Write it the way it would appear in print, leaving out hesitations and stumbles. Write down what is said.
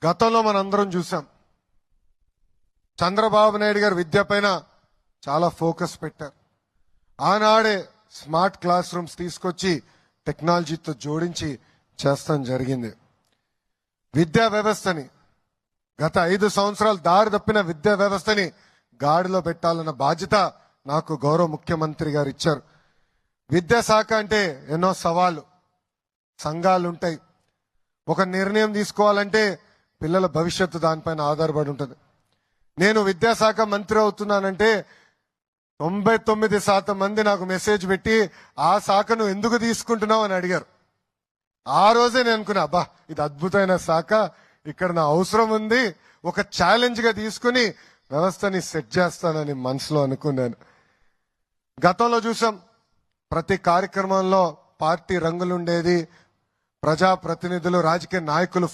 గతంలో మనందరం చూసాం చంద్రబాబు నాయుడు గారు విద్య పైన చాలా ఫోకస్ పెట్టారు. ఆనాడే స్మార్ట్ క్లాస్ రూమ్స్ తీసుకొచ్చి టెక్నాలజీతో జోడించి చేస్తాం జరిగింది. విద్యా వ్యవస్థని గత 5 సంవత్సరాలు దారి తప్పిన విద్యా వ్యవస్థని గాడిలో పెట్టాలన్న బాధ్యత నాకు గౌరవ ముఖ్యమంత్రి గారు ఇచ్చారు. విద్యాశాఖ అంటే ఎన్నో సవాళ్ళు, సంఘాలు ఉంటాయి. ఒక నిర్ణయం తీసుకోవాలంటే పిల్లల భవిష్యత్తు దానిపైన ఆధారపడి ఉంటుంది. నేను విద్యాశాఖ మంత్రి అవుతున్నానంటే 99% మంది నాకు మెసేజ్ పెట్టి ఆ శాఖను ఎందుకు తీసుకుంటున్నావు అని అడిగారు. ఆ రోజే నేను అనుకున్నా, అబ్బా ఇది అద్భుతమైన శాఖ, ఇక్కడ నా అవసరం ఉంది, ఒక ఛాలెంజ్ గా తీసుకుని వ్యవస్థని సెట్ చేస్తానని మనసులో అనుకున్నాను. గతంలో చూసాం ప్రతి కార్యక్రమంలో పార్టీ రంగులుండేది, ప్రజాప్రతినిధులు, రాజకీయ నాయకులు